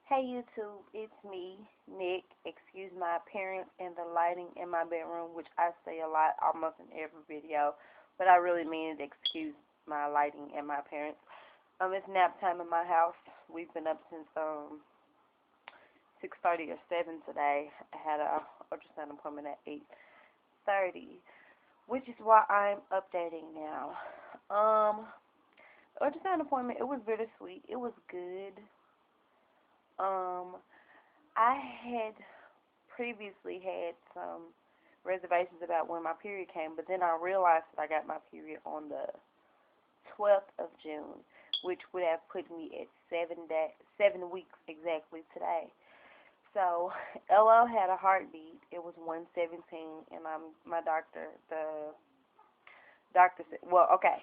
Hey YouTube, it's me, Nick. Excuse my appearance and the lighting in my bedroom, which I say a lot almost in every video, but I really mean it. Excuse my lighting and my appearance. It's nap time in my house. We've been up since 6:30 or 7 today. I had a ultrasound appointment at 8:30, which is why I'm updating now. Um, ultrasound appointment. It was bittersweet. It was good. Um, I had previously had some reservations about when my period came, but then I realized that I got my period on the 12th of June, which would have put me at 7 weeks exactly today. So, LO had a heartbeat. It was 117, and the doctor said, well, okay,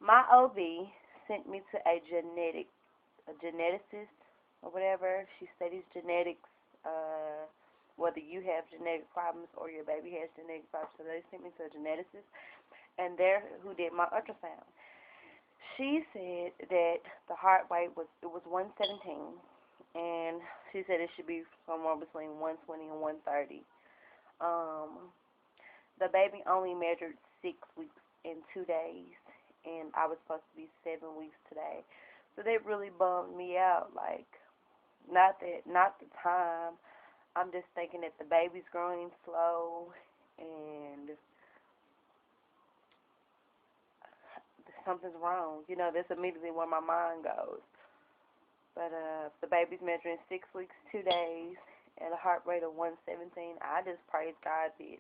my OB sent me to a geneticist or whatever. She studies genetics, whether you have genetic problems or your baby has genetic problems. So they sent me to a geneticist, and there who did my ultrasound. She said that the heart rate was 117, and she said it should be somewhere between 120 and 130. Um, the baby only measured 6 weeks and 2 days, and I was supposed to be 7 weeks today. So that really bummed me out. Like, not the time. I'm just thinking that the baby's growing slow, and something's wrong. That's immediately where my mind goes. But the baby's measuring 6 weeks, 2 days, at a heart rate of 117. I just praise God that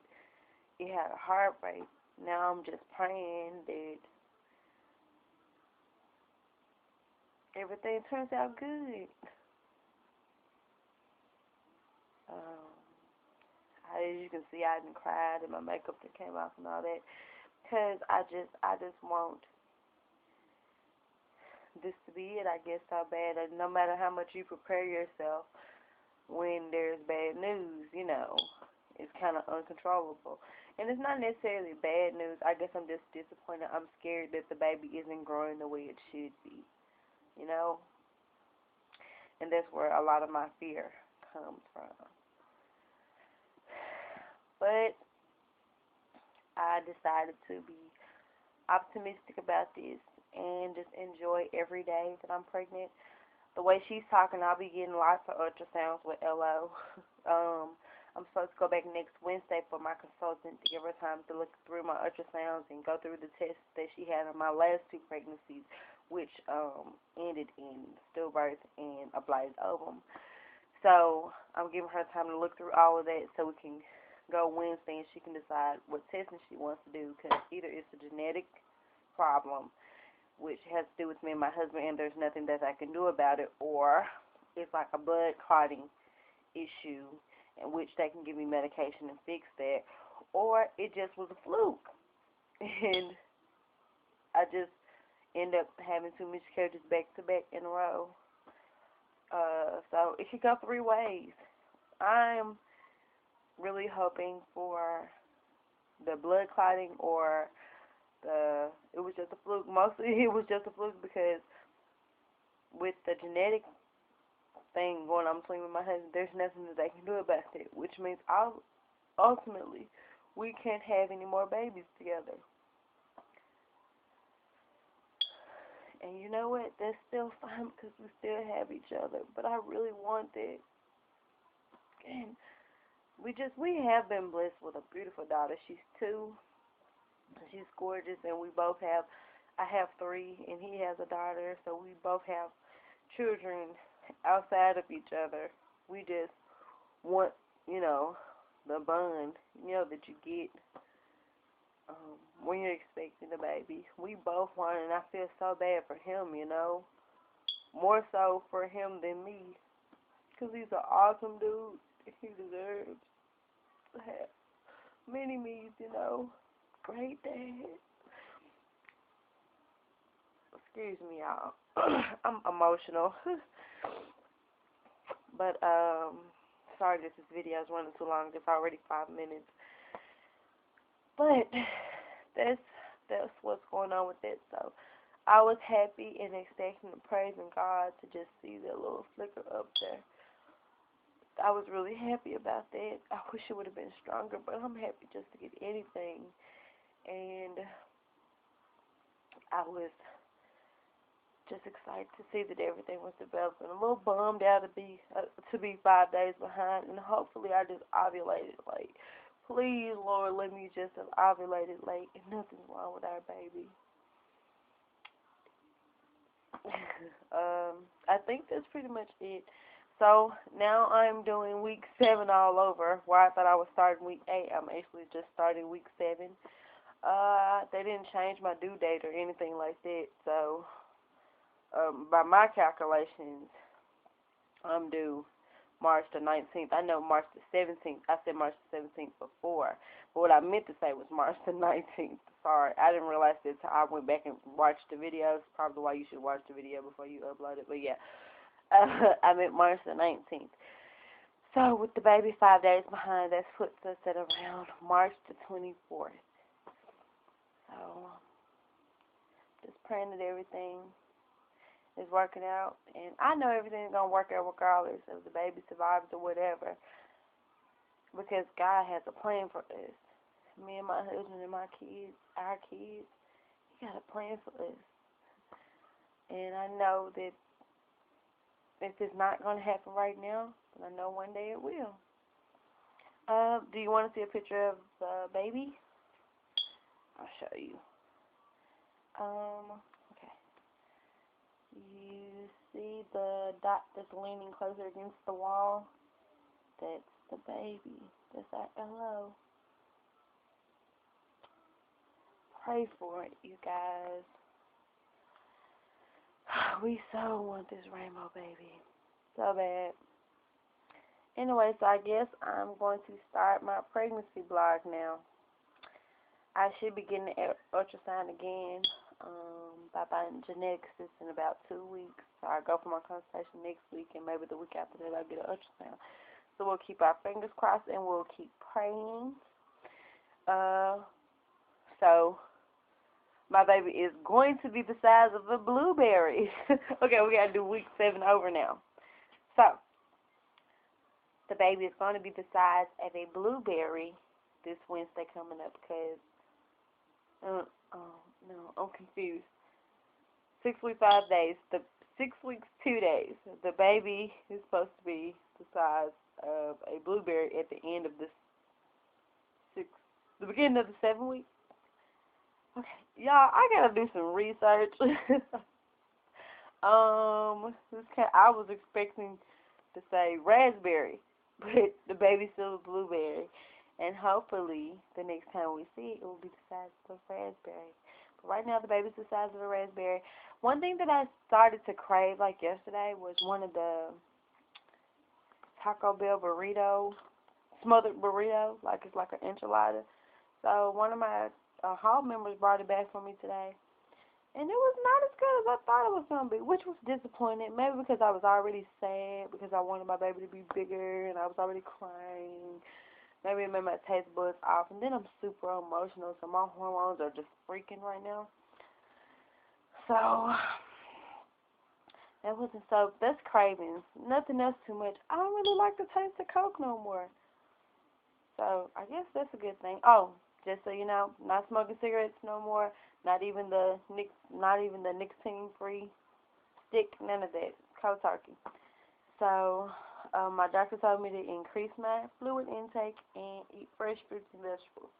it had a heart rate. Now I'm just praying that everything turns out good. Um, as you can see, I didn't cry, and my makeup that came off and all that, cause I just want this to be it. I guess so bad. And no matter how much you prepare yourself, when there's bad news, it's kind of uncontrollable. And it's not necessarily bad news. I guess I'm just disappointed. I'm scared that the baby isn't growing the way it should be, you know? And that's where a lot of my fear comes from. But I decided to be optimistic about this and just enjoy every day that I'm pregnant. The way she's talking, I'll be getting lots of ultrasounds with LO. I'm supposed to go back next Wednesday for my consultant to give her time to look through my ultrasounds and go through the tests that she had on my last two pregnancies, which ended in stillbirth and a blighted ovum. So I'm giving her time to look through all of that so we can go Wednesday and she can decide what testing she wants to do, because either it's a genetic problem, which has to do with me and my husband, and there's nothing that I can do about it, or it's like a blood clotting issue in which they can give me medication and fix that, or it just was a fluke, and I just end up having two miscarriages back to back in a row. So it could go three ways. I'm really hoping for the blood clotting, or it was just a fluke. Mostly it was just a fluke because with the genetic thing going on between me and my husband, there's nothing that they can do about it, which means ultimately we can't have any more babies together. And you know what? That's still fine because we still have each other. But I really want that. And we have been blessed with a beautiful daughter. She's 2. She's gorgeous, and I have 3, and he has a daughter, so we both have children outside of each other. We just want, the bond, that you get when you're expecting a baby. We both want it, and I feel so bad for him, more so for him than me, because he's an awesome dude. He deserves to have many me's, Great dad. Excuse me, y'all. I'm emotional. But, sorry that this video is running too long. It's already 5 minutes. But that's what's going on with it. So I was happy and expecting and praising God to just see that little flicker up there. I was really happy about that. I wish it would have been stronger, but I'm happy just to get anything. And I was just excited to see that everything was developing. A little bummed out to be 5 days behind, and hopefully I just ovulated late. Please, Lord, let me just have ovulated late, and nothing's wrong with our baby. I think that's pretty much it. So now I'm doing week 7 all over. Where I thought I was starting week 8, I'm actually just starting week 7. They didn't change my due date or anything like that. So by my calculations, I'm due March the 19th. I know March the 17th. I said March the 17th before. But what I meant to say was March the 19th. Sorry, I didn't realize that until I went back and watched the videos. Probably why you should watch the video before you upload it. But yeah, I meant March the 19th. So with the baby 5 days behind, that puts us at around March the 24th. So just praying that everything is working out, and I know everything's going to work out regardless if the baby survives or whatever, because God has a plan for us. Me and my husband and my kids, our kids, He got a plan for us. And I know that if it's not going to happen right now, then I know one day it will. Do you want to see a picture of the baby? I'll show you. Okay. You see the dot that's leaning closer against the wall? That's the baby. That's our hello. Pray for it, you guys. We so want this rainbow baby. So bad. Anyway, so I guess I'm going to start my pregnancy blog now. I should be getting the ultrasound again by geneticists in about 2 weeks. So I go for my consultation next week, and maybe the week after that I'll get an ultrasound. So we'll keep our fingers crossed and we'll keep praying. So my baby is going to be the size of a blueberry. Okay, we gotta do week 7 over now. So the baby is going to be the size of a blueberry this Wednesday coming up, because no, I'm confused. 6 weeks 5 days. The 6 weeks 2 days. The baby is supposed to be the size of a blueberry at the end of the beginning of the 7 weeks. Okay, y'all, I gotta do some research. I was expecting to say raspberry, but the baby's still a blueberry, and hopefully the next time we see it, it will be the size of a raspberry. But right now, the baby's the size of a raspberry. One thing that I started to crave like yesterday was one of the Taco Bell burrito, smothered burrito, like it's like an enchilada. So one of my hall members brought it back for me today, and it was not as good as I thought it was going to be, which was disappointing. Maybe because I was already sad, because I wanted my baby to be bigger, and I was already crying. Maybe it made my taste buds off, and then I'm super emotional, so my hormones are just freaking right now. So that's cravings. Nothing else too much. I don't really like the taste of Coke no more. So I guess that's a good thing. Oh, just so you know, not smoking cigarettes no more. Not even the nicotine-free stick. None of that. Cold turkey. So my doctor told me to increase my fluid intake and eat fresh fruits and vegetables.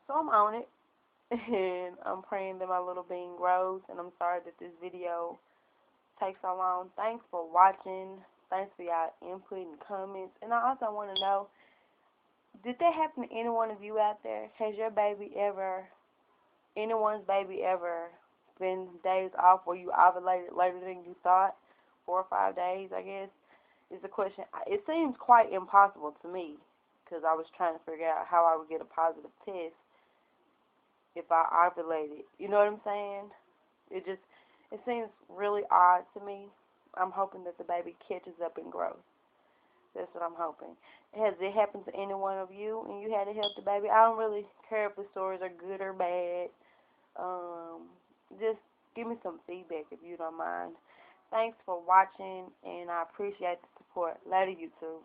So I'm on it, and I'm praying that my little bean grows. And I'm sorry that this video takes so long. Thanks for watching. Thanks for y'all input and comments. And I also want to know, did that happen to any one of you out there? Has your baby ever, anyone's baby ever been days off where you ovulated later than you thought? 4 or 5 days, I guess, is the question. It seems quite impossible to me, because I was trying to figure out how I would get a positive test if I ovulated. You know what I'm saying? It seems really odd to me. I'm hoping that the baby catches up and grows. That's what I'm hoping. Has it happened to any one of you and you had to help the baby? I don't really care if the stories are good or bad. just give me some feedback if you don't mind. Thanks for watching, and I appreciate the support. Later, YouTube.